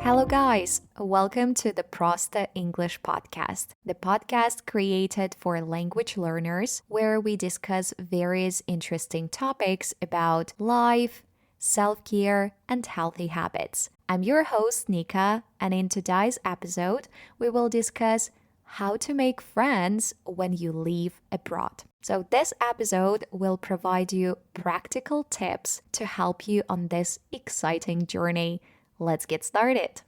Hello guys, welcome to the Prosta English podcast, the podcast created for language learners where we discuss various interesting topics about life, self-care, and healthy habits. I'm your host Nika, and in today's episode, we will discuss how to make friends when you live abroad. So this episode will provide you practical tips to help you on this exciting journey. Let's get started.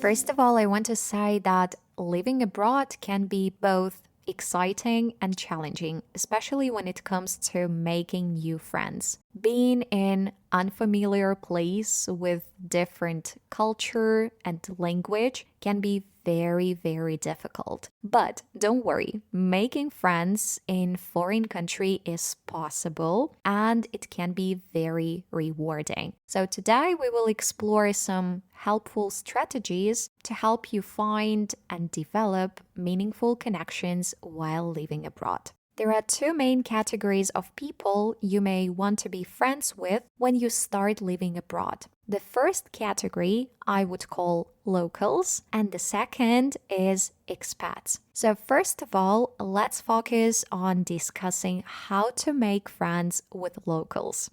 First of all, I want to say that living abroad can be both exciting and challenging, especially when it comes to making new friends. Being in unfamiliar place with different culture and language can be very, very difficult. But don't worry, making friends in foreign country is possible and it can be very rewarding. So today we will explore some helpful strategies to help you find and develop meaningful connections while living abroad. There are two main categories of people you may want to be friends with when you start living abroad. The first category I would call locals, and the second is expats. So first of all, let's focus on discussing how to make friends with locals.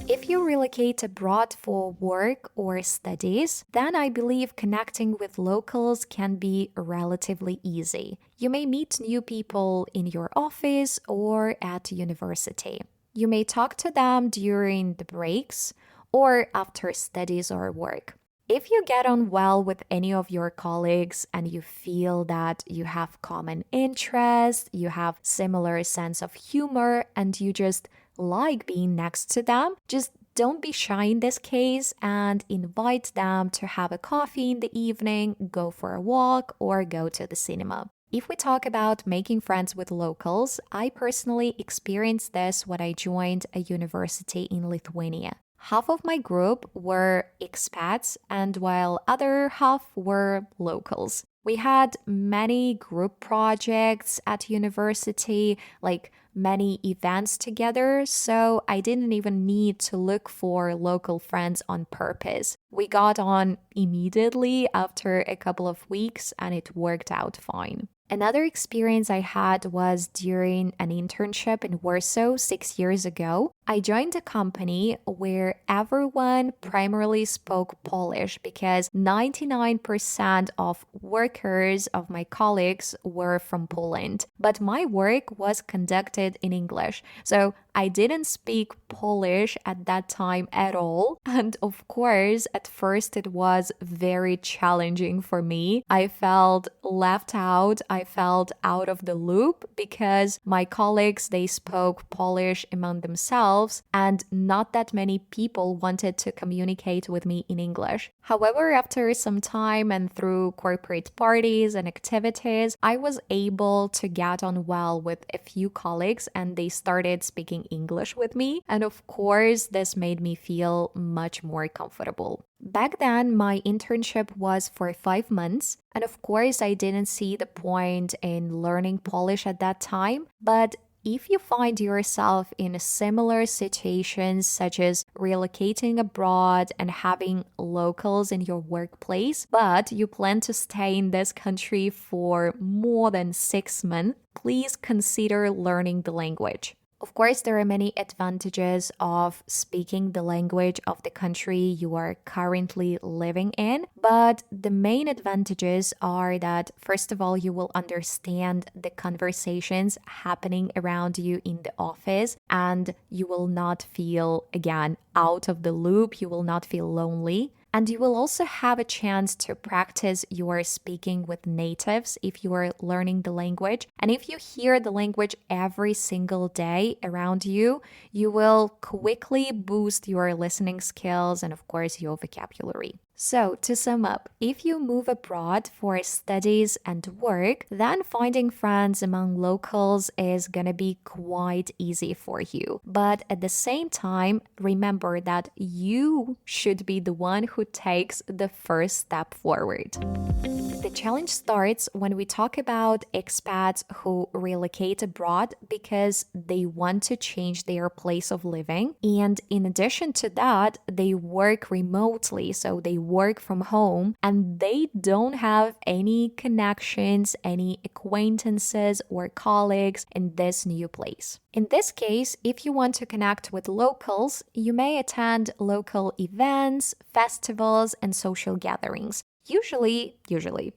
If you relocate abroad for work or studies, then I believe connecting with locals can be relatively easy. You may meet new people in your office or at university. You may talk to them during the breaks or after studies or work. If you get on well with any of your colleagues and you feel that you have common interests, you have similar sense of humor, and you just like being next to them, just don't be shy in this case and invite them to have a coffee in the evening, go for a walk, or go to the cinema. If we talk about making friends with locals, I personally experienced this when I joined a university in Lithuania. Half of my group were expats, and while other half were locals. We had many group projects at university, like many events together, so I didn't even need to look for local friends on purpose. We got on immediately after a couple of weeks, and it worked out fine. Another experience I had was during an internship in Warsaw 6 years ago. I joined a company where everyone primarily spoke Polish because 99% of workers, of my colleagues, were from Poland. But my work was conducted in English, so I didn't speak Polish at that time at all. And of course, at first it was very challenging for me. I felt left out. I felt out of the loop because my colleagues, they spoke Polish among themselves and not that many people wanted to communicate with me in English. However, after some time and through corporate parties and activities, I was able to get on well with a few colleagues and they started speaking English with me. And of course, this made me feel much more comfortable. Back then, my internship was for 5 months, and of course, I didn't see the point in learning Polish at that time, but if you find yourself in similar situations such as relocating abroad and having locals in your workplace, but you plan to stay in this country for more than 6 months, please consider learning the language. Of course, there are many advantages of speaking the language of the country you are currently living in, but the main advantages are that, first of all, you will understand the conversations happening around you in the office, and you will not feel, again, out of the loop, you will not feel lonely. And you will also have a chance to practice your speaking with natives if you are learning the language. And if you hear the language every single day around you, you will quickly boost your listening skills and, of course, your vocabulary. So, to sum up, if you move abroad for studies and work, then finding friends among locals is gonna be quite easy for you. But at the same time, remember that you should be the one who takes the first step forward. The challenge starts when we talk about expats who relocate abroad because they want to change their place of living. And in addition to that, they work remotely, so they work from home and they don't have any connections, any acquaintances or colleagues in this new place. In this case, if you want to connect with locals, you may attend local events, festivals, and social gatherings. Usually,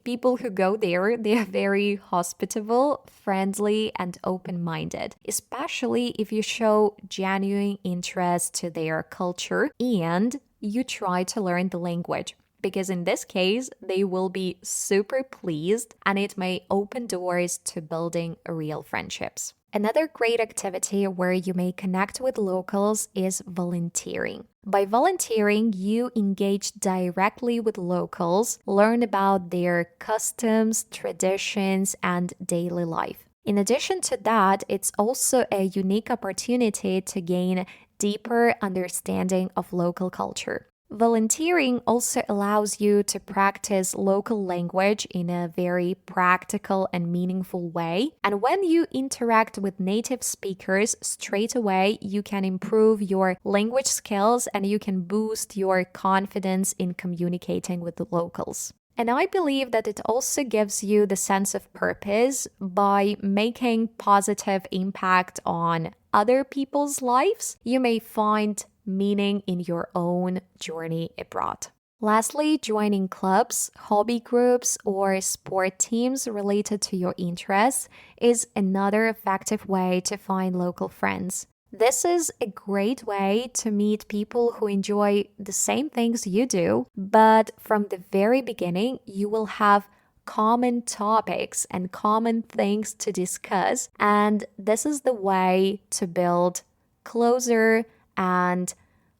people who go there, they are very hospitable, friendly, and open-minded, especially if you show genuine interest to their culture and you try to learn the language. Because in this case, they will be super pleased and it may open doors to building real friendships. Another great activity where you may connect with locals is volunteering. By volunteering, you engage directly with locals, learn about their customs, traditions, and daily life. In addition to that, it's also a unique opportunity to gain deeper understanding of local culture. Volunteering also allows you to practice local language in a very practical and meaningful way. And when you interact with native speakers, straight away you can improve your language skills and you can boost your confidence in communicating with the locals. And I believe that it also gives you the sense of purpose by making positive impact on other people's lives. You may find meaning in your own journey abroad. Lastly, joining clubs, hobby groups, or sport teams related to your interests is another effective way to find local friends. This is a great way to meet people who enjoy the same things you do, but from the very beginning, you will have common topics and common things to discuss, and this is the way to build closer and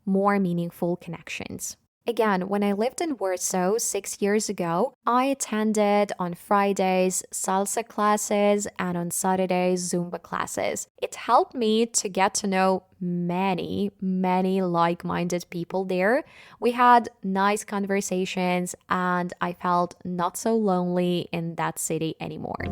more meaningful connections. Again, when I lived in Warsaw 6 years ago, I attended on Fridays salsa classes and on Saturdays Zumba classes. It helped me to get to know many like-minded people there. We had nice conversations and I felt not so lonely in that city anymore.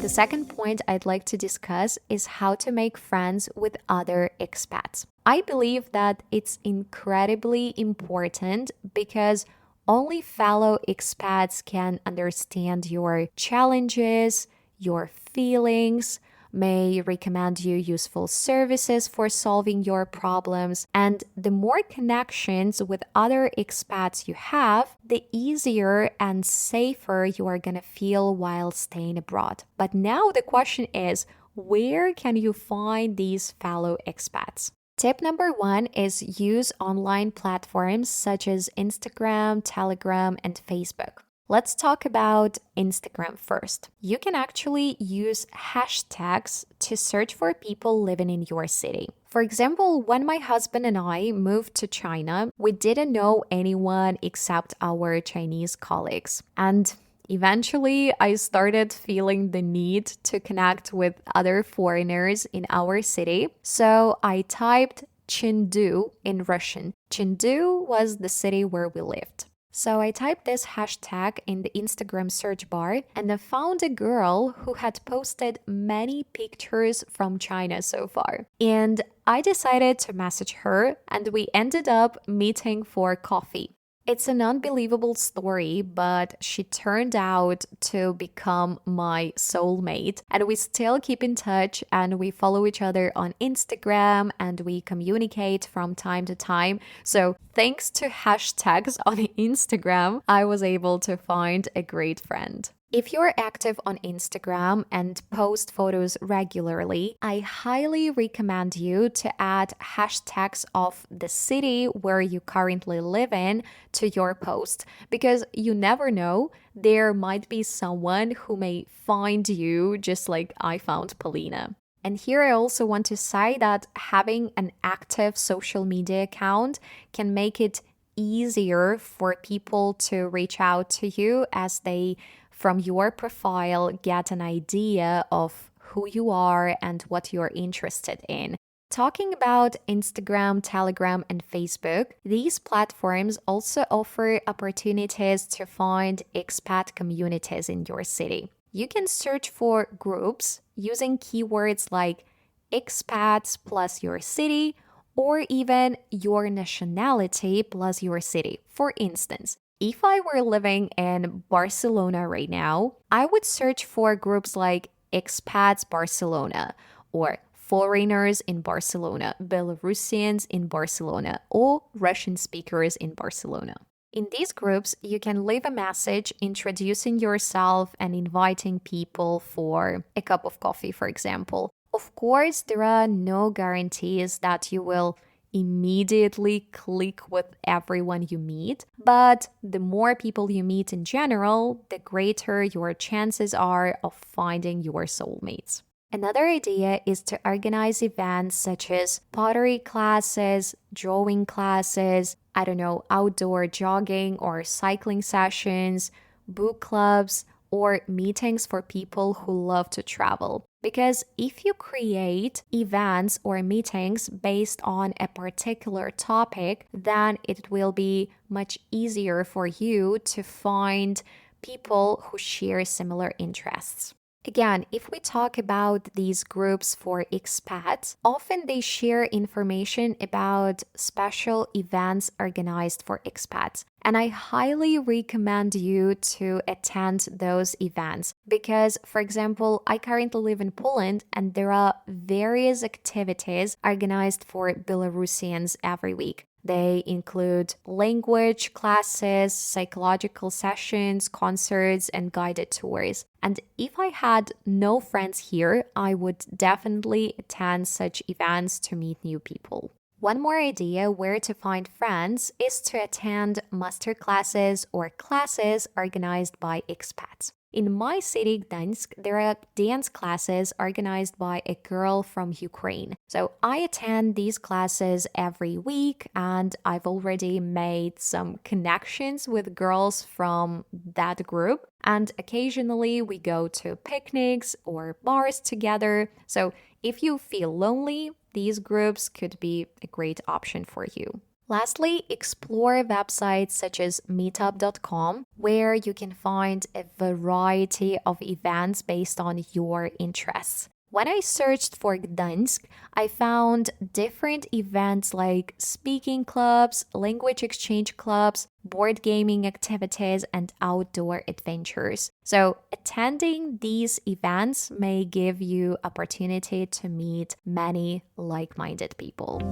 The second point I'd like to discuss is how to make friends with other expats. I believe that it's incredibly important because only fellow expats can understand your challenges, your feelings, may recommend you useful services for solving your problems. And the more connections with other expats you have, the easier and safer you are going to feel while staying abroad. But now the question is, where can you find these fellow expats? Tip number 1 is use online platforms such as Instagram, Telegram, and Facebook. Let's talk about Instagram first. You can actually use hashtags to search for people living in your city. For example, when my husband and I moved to China, we didn't know anyone except our Chinese colleagues. And eventually, I started feeling the need to connect with other foreigners in our city. So I typed Chengdu in Russian. Chengdu was the city where we lived. So I typed this hashtag in the Instagram search bar and I found a girl who had posted many pictures from China so far. And I decided to message her and we ended up meeting for coffee. It's an unbelievable story, but she turned out to become my soulmate. And we still keep in touch and we follow each other on Instagram and we communicate from time to time. So thanks to hashtags on Instagram, I was able to find a great friend. If you're active on Instagram and post photos regularly, I highly recommend you to add hashtags of the city where you currently live in to your post because you never know, there might be someone who may find you just like I found Polina. And here I also want to say that having an active social media account can make it easier for people to reach out to you as they from your profile get an idea of who you are and what you're interested in. Talking about Instagram, Telegram, and Facebook, these platforms also offer opportunities to find expat communities in your city. You can search for groups using keywords like expats plus your city or even your nationality plus your city. For instance, if I were living in Barcelona right now, I would search for groups like expats Barcelona or foreigners in Barcelona, Belarusians in Barcelona, or Russian speakers in Barcelona. In these groups, you can leave a message introducing yourself and inviting people for a cup of coffee, for example. Of course, there are no guarantees that you will immediately click with everyone you meet, but the more people you meet in general, the greater your chances are of finding your soulmates. Another idea is to organize events such as pottery classes, drawing classes, outdoor jogging or cycling sessions, book clubs, or meetings for people who love to travel. Because if you create events or meetings based on a particular topic, then it will be much easier for you to find people who share similar interests. Again, if we talk about these groups for expats, often they share information about special events organized for expats. And I highly recommend you to attend those events because, for example, I currently live in Poland and there are various activities organized for Belarusians every week. They include language classes, psychological sessions, concerts, and guided tours. And if I had no friends here, I would definitely attend such events to meet new people. One more idea where to find friends is to attend masterclasses or classes organized by expats. In my city, Gdańsk, there are dance classes organized by a girl from Ukraine. So I attend these classes every week and I've already made some connections with girls from that group. And occasionally we go to picnics or bars together. So if you feel lonely, these groups could be a great option for you. Lastly, explore websites such as meetup.com, where you can find a variety of events based on your interests. When I searched for Gdańsk, I found different events like speaking clubs, language exchange clubs, board gaming activities, and outdoor adventures. So attending these events may give you opportunity to meet many like-minded people.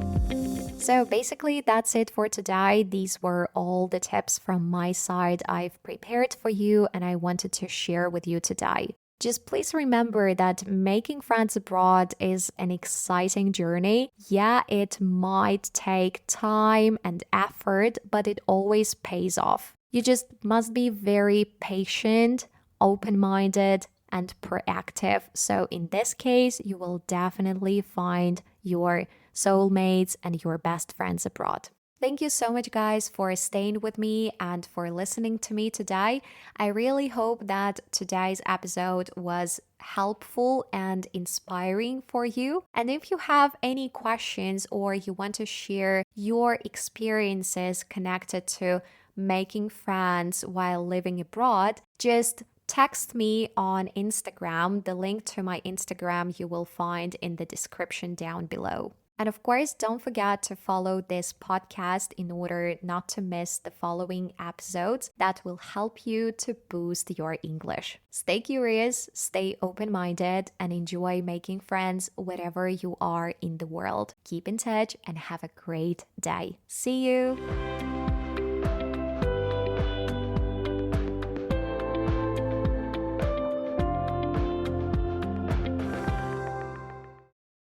So basically, that's it for today. These were all the tips from my side I've prepared for you and I wanted to share with you today. Just please remember that making friends abroad is an exciting journey. Yeah, it might take time and effort, but it always pays off. You just must be very patient, open-minded, and proactive. So in this case, you will definitely find your soulmates and your best friends abroad. Thank you so much, guys, for staying with me and for listening to me today. I really hope that today's episode was helpful and inspiring for you. And if you have any questions or you want to share your experiences connected to making friends while living abroad, just text me on Instagram. The link to my Instagram you will find in the description down below. And of course, don't forget to follow this podcast in order not to miss the following episodes that will help you to boost your English. Stay curious, stay open-minded, and enjoy making friends wherever you are in the world. Keep in touch and have a great day. See you!